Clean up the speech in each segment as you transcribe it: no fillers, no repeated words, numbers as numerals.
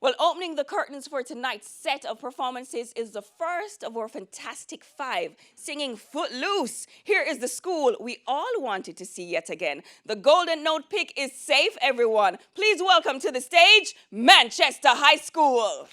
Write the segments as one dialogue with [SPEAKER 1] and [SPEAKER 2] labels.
[SPEAKER 1] Well, opening the curtains for tonight's set of performances is the first of our fantastic five singing Footloose. Here is the school we all wanted to see yet again. The Golden Note pick is safe, everyone. Please welcome to the stage, Manchester High School.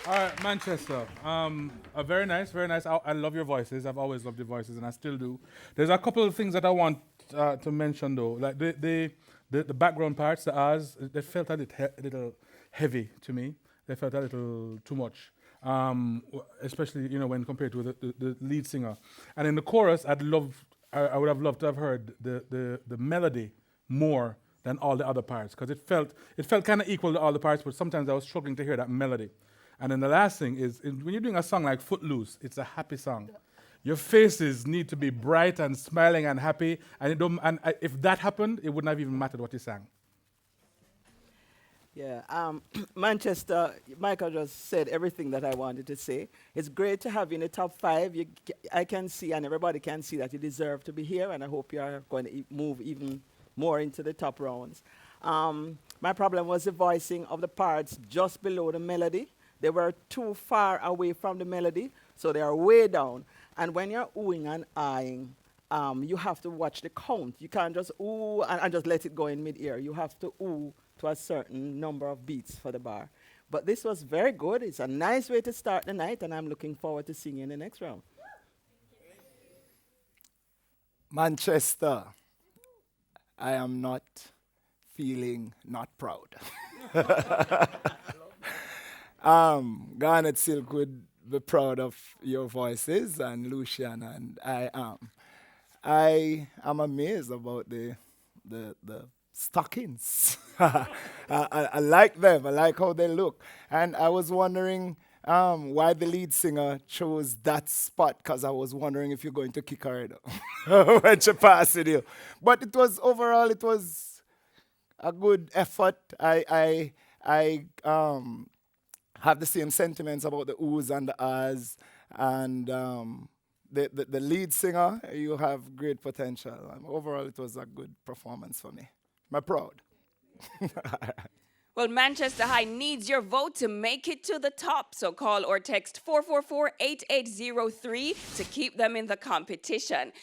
[SPEAKER 2] All right, Manchester. Very nice, very nice. I love your voices. I've always loved your voices, and I still do. There's a couple of things that I want to mention, though. Like the background parts, the R's, they felt a little heavy to me. They felt a little too much, especially when compared to the lead singer. And in the chorus, I would have loved to have heard the melody more than all the other parts, because it felt kind of equal to all the parts, but sometimes I was struggling to hear that melody. And then the last thing is when you're doing a song like Footloose, it's a happy song. Your faces need to be bright and smiling and happy, and if that happened, it wouldn't have even mattered what you sang.
[SPEAKER 3] Yeah, Manchester, Michael just said everything that I wanted to say. It's great to have you in the top five. I can see, and everybody can see, that you deserve to be here, and I hope you are going to move even more into the top rounds. My problem was the voicing of the parts just below the melody. They were too far away from the melody, so they are way down. And when you're oohing and eyeing, you have to watch the count. You can't just ooh and just let it go in mid-air. You have to ooh to a certain number of beats for the bar. But this was very good. It's a nice way to start the night, and I'm looking forward to seeing you in the next round.
[SPEAKER 4] Manchester, I am not feeling not proud. Garnet Silk would be proud of your voices, and Lucian, and I am. I am amazed about the stockings. I like them. I like how they look. And I was wondering why the lead singer chose that spot, because I was wondering if you're going to kick her out when she passed it you. But overall, it was a good effort. I have the same sentiments about the oohs and the ahs, and the lead singer, you have great potential. Overall, it was a good performance for me. I'm proud.
[SPEAKER 1] Well, Manchester High needs your vote to make it to the top. So call or text 444-8803 to keep them in the competition.